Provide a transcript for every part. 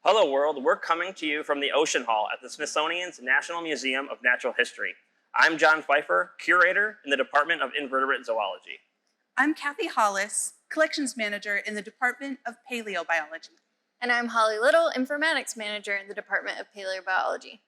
Hello world, we're coming to you from the Ocean Hall at the Smithsonian's National Museum of Natural History. I'm John Pfeiffer, curator in the Department of Invertebrate Zoology. I'm Kathy Hollis, collections manager in the Department of Paleobiology. And I'm Holly Little, informatics manager in the Department of Paleobiology.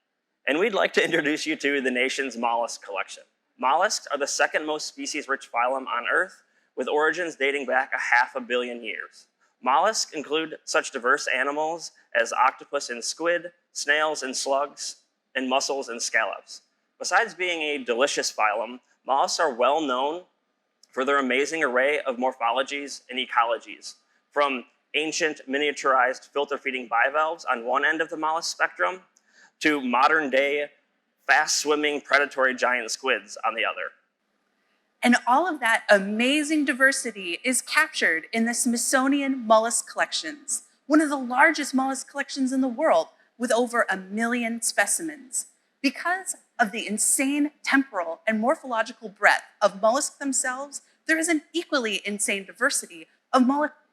And we'd like to introduce you to the nation's mollusk collection. Mollusks are the second most species-rich phylum on Earth, with origins dating back 500 million years. Mollusks include such diverse animals as octopus and squid, snails and slugs, and mussels and scallops. Besides being a delicious phylum, mollusks are well known for their amazing array of morphologies and ecologies, from ancient miniaturized filter-feeding bivalves on one end of the mollusk spectrum to modern-day fast-swimming predatory giant squids on the other. And all of that amazing diversity is captured in the Smithsonian Mollusk Collections, one of the largest mollusk collections in the world, with over 1 million specimens. Because of the insane temporal and morphological breadth of mollusks themselves, there is an equally insane diversity of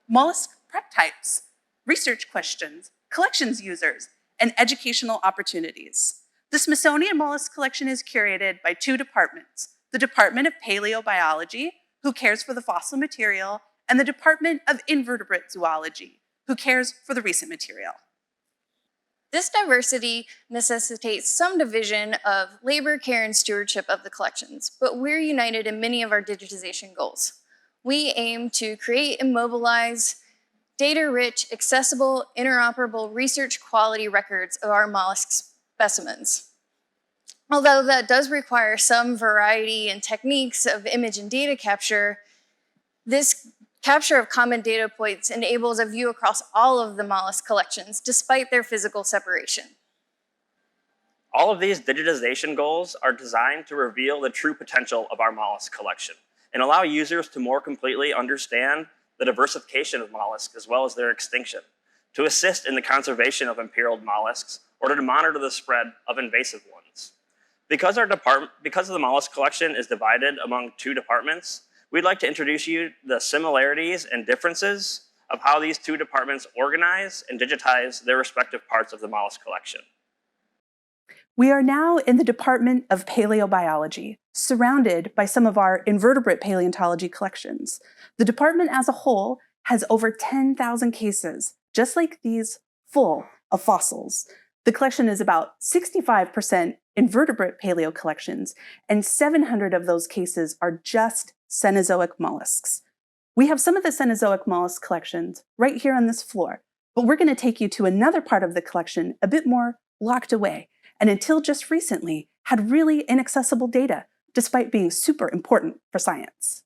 mollusk prep types, research questions, collections users, and educational opportunities. The Smithsonian Mollusk Collection is curated by 2 departments: the Department of Paleobiology, who cares for the fossil material, and the Department of Invertebrate Zoology, who cares for the recent material. This diversity necessitates some division of labor, care, and stewardship of the collections, but we're united in many of our digitization goals. We aim to create and mobilize data-rich, accessible, interoperable research quality records of our mollusk specimens. Although that does require some variety and techniques of image and data capture, this capture of common data points enables a view across all of the mollusk collections, despite their physical separation. All of these digitization goals are designed to reveal the true potential of our mollusk collection and allow users to more completely understand the diversification of mollusks as well as their extinction, to assist in the conservation of imperiled mollusks, or to monitor the spread of invasive ones. Because the mollusk collection is divided among 2 departments, we'd like to introduce you the similarities and differences of how these 2 departments organize and digitize their respective parts of the mollusk collection. We are now in the Department of Paleobiology, surrounded by some of our invertebrate paleontology collections. The department as a whole has over 10,000 cases, just like these, full of fossils. The collection is about 65% invertebrate paleo collections, and 700 of those cases are just Cenozoic mollusks. We have some of the Cenozoic mollusk collections right here on this floor, but we're going to take you to another part of the collection a bit more locked away, and until just recently had really inaccessible data, despite being super important for science.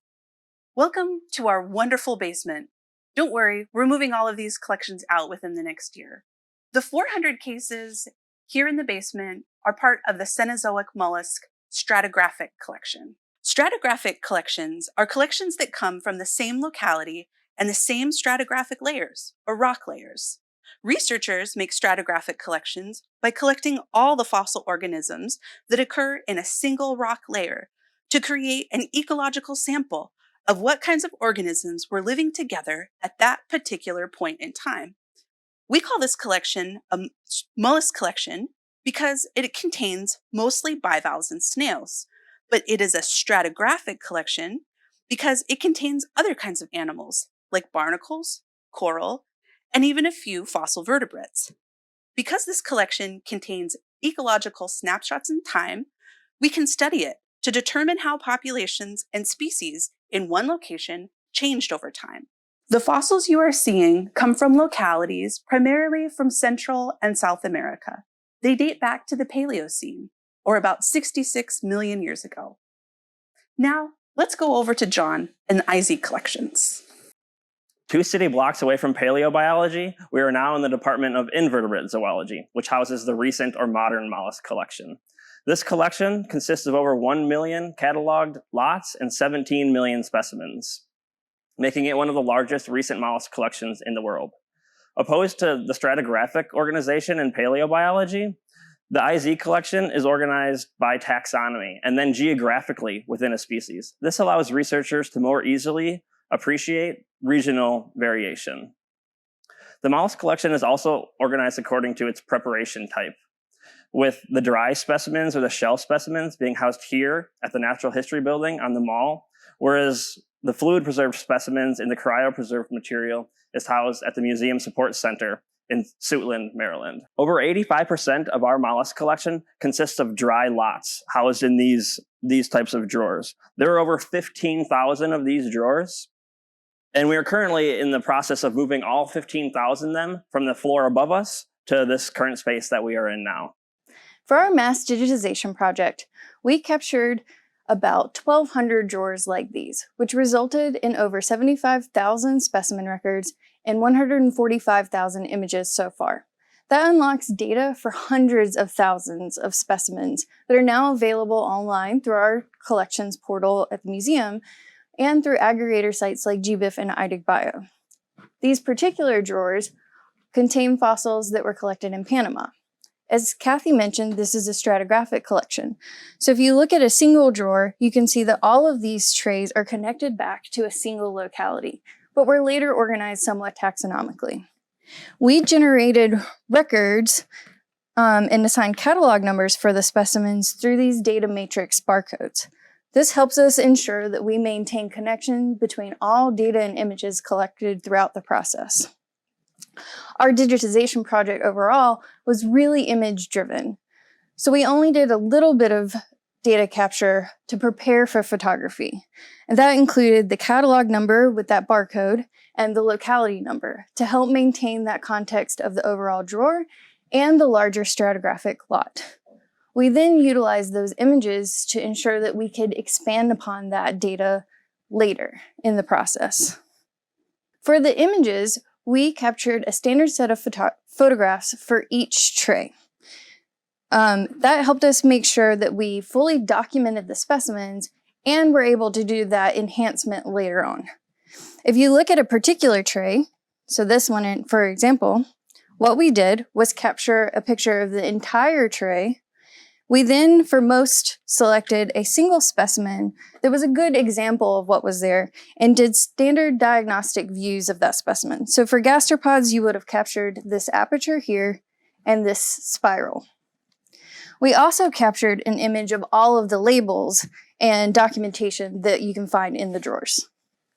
Welcome to our wonderful basement. Don't worry, we're moving all of these collections out within the next year. The 400 cases here in the basement are part of the Cenozoic mollusk stratigraphic collection. Stratigraphic collections are collections that come from the same locality and the same stratigraphic layers, or rock layers. Researchers make stratigraphic collections by collecting all the fossil organisms that occur in a single rock layer to create an ecological sample of what kinds of organisms were living together at that particular point in time. We call this collection a mollusk collection because it contains mostly bivalves and snails, but it is a stratigraphic collection because it contains other kinds of animals like barnacles, coral, and even a few fossil vertebrates. Because this collection contains ecological snapshots in time, we can study it to determine how populations and species in one location changed over time. The fossils you are seeing come from localities primarily from Central and South America. They date back to the Paleocene, or about 66 million years ago. Now, let's go over to John and the IZ collections. 2 city blocks away from paleobiology, we are now in the Department of Invertebrate Zoology, which houses the recent or modern mollusk collection. This collection consists of over 1 million cataloged lots and 17 million specimens, making it one of the largest recent mollusk collections in the world. Opposed to the stratigraphic organization in paleobiology, the IZ collection is organized by taxonomy and then geographically within a species. This allows researchers to more easily appreciate regional variation. The mollusk collection is also organized according to its preparation type, with the dry specimens or the shell specimens being housed here at the Natural History Building on the Mall, whereas the fluid preserved specimens in the cryopreserved material is housed at the Museum Support Center in Suitland, Maryland. Over 85% of our mollusk collection consists of dry lots housed in these types of drawers. There are over 15,000 of these drawers, and we are currently in the process of moving all 15,000 of them from the floor above us to this current space that we are in now. For our mass digitization project, we captured about 1,200 drawers like these, which resulted in over 75,000 specimen records and 145,000 images so far. That unlocks data for hundreds of thousands of specimens that are now available online through our collections portal at the museum and through aggregator sites like GBIF and IDIGBio. These particular drawers contain fossils that were collected in Panama. As Kathy mentioned, this is a stratigraphic collection. So if you look at a single drawer, you can see that all of these trays are connected back to a single locality, but were later organized somewhat taxonomically. We generated records and assigned catalog numbers for the specimens through these data matrix barcodes. This helps us ensure that we maintain connection between all data and images collected throughout the process. Our digitization project overall was really image-driven, so we only did a little bit of data capture to prepare for photography, and that included the catalog number with that barcode and the locality number to help maintain that context of the overall drawer and the larger stratigraphic lot. We then utilized those images to ensure that we could expand upon that data later in the process. For the images, we captured a standard set of photographs for each tray. That helped us make sure that we fully documented the specimens and were able to do that enhancement later on. If you look at a particular tray, so this one, for example, what we did was capture a picture of the entire tray. We then, for most, selected a single specimen that was a good example of what was there and did standard diagnostic views of that specimen. So for gastropods, you would have captured this aperture here and this spiral. We also captured an image of all of the labels and documentation that you can find in the drawers.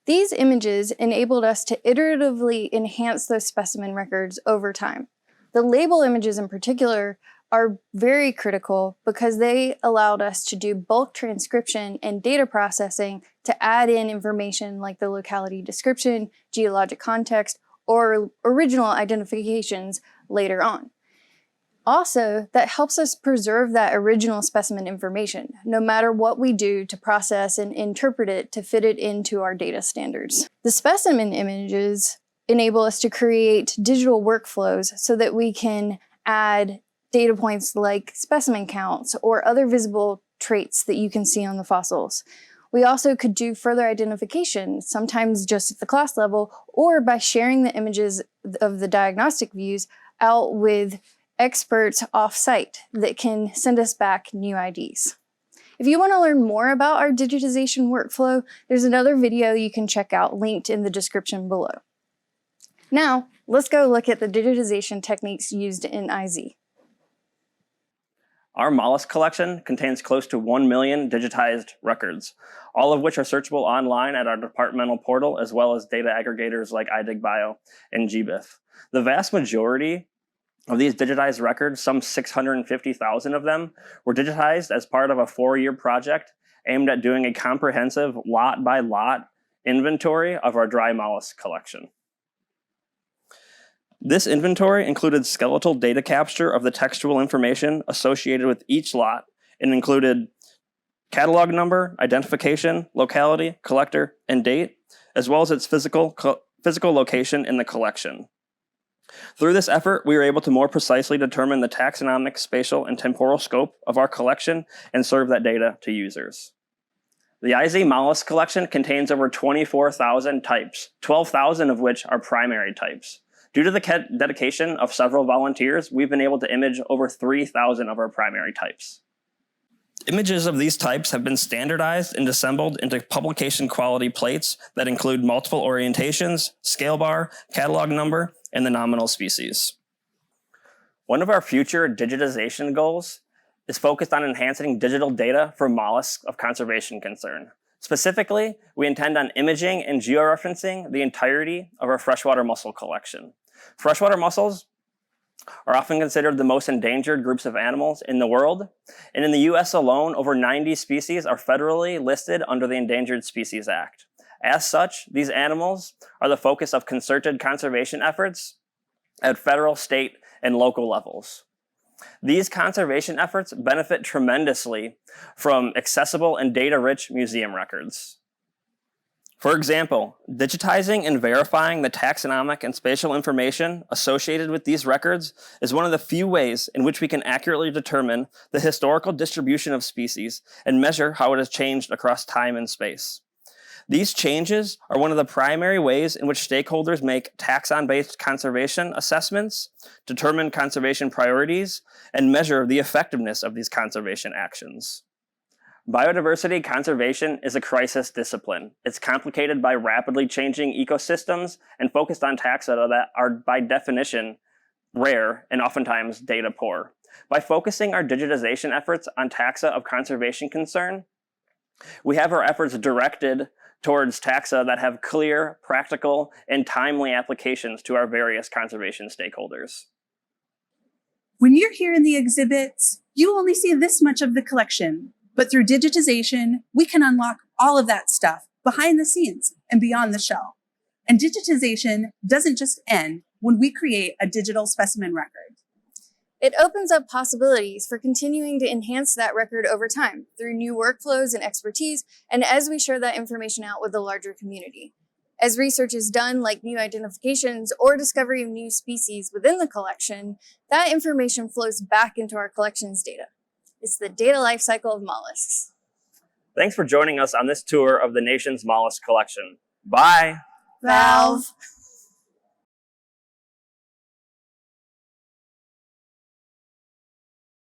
These images enabled us to iteratively enhance those specimen records over time. The label images in particular are very critical because they allowed us to do bulk transcription and data processing to add in information like the locality description, geologic context, or original identifications later on. Also, that helps us preserve that original specimen information, no matter what we do to process and interpret it to fit it into our data standards. The specimen images enable us to create digital workflows so that we can add data points like specimen counts or other visible traits that you can see on the fossils. We also could do further identification, sometimes just at the class level, or by sharing the images of the diagnostic views out with experts off-site that can send us back new IDs. If you want to learn more about our digitization workflow, there's another video you can check out linked in the description below. Now, let's go look at the digitization techniques used in IZ. Our mollusk collection contains close to 1 million digitized records, all of which are searchable online at our departmental portal, as well as data aggregators like IDIGBio and GBIF. The vast majority of these digitized records, some 650,000 of them, were digitized as part of a 4-year project aimed at doing a comprehensive lot-by-lot inventory of our dry mollusk collection. This inventory included skeletal data capture of the textual information associated with each lot and included catalog number, identification, locality, collector, and date, as well as its physical location in the collection. Through this effort, we were able to more precisely determine the taxonomic, spatial, and temporal scope of our collection and serve that data to users. The IZ mollusk collection contains over 24,000 types, 12,000 of which are primary types. Due to the dedication of several volunteers, we've been able to image over 3,000 of our primary types. Images of these types have been standardized and assembled into publication quality plates that include multiple orientations, scale bar, catalog number, and the nominal species. One of our future digitization goals is focused on enhancing digital data for mollusks of conservation concern. Specifically, we intend on imaging and georeferencing the entirety of our freshwater mussel collection. Freshwater mussels are often considered the most endangered groups of animals in the world, and in the US alone, over 90 species are federally listed under the Endangered Species Act. As such, these animals are the focus of concerted conservation efforts at federal, state, and local levels. These conservation efforts benefit tremendously from accessible and data-rich museum records. For example, digitizing and verifying the taxonomic and spatial information associated with these records is one of the few ways in which we can accurately determine the historical distribution of species and measure how it has changed across time and space. These changes are one of the primary ways in which stakeholders make taxon-based conservation assessments, determine conservation priorities, and measure the effectiveness of these conservation actions. Biodiversity conservation is a crisis discipline. It's complicated by rapidly changing ecosystems and focused on taxa that are by definition rare and oftentimes data poor. By focusing our digitization efforts on taxa of conservation concern, we have our efforts directed towards taxa that have clear, practical, and timely applications to our various conservation stakeholders. When you're here in the exhibits, you only see this much of the collection, but through digitization, we can unlock all of that stuff behind the scenes and beyond the shell. And digitization doesn't just end when we create a digital specimen record. It opens up possibilities for continuing to enhance that record over time through new workflows and expertise, and as we share that information out with the larger community. As research is done, like new identifications or discovery of new species within the collection, that information flows back into our collections data. It's the data life cycle of mollusks. Thanks for joining us on this tour of the nation's mollusk collection. Bye. Valve.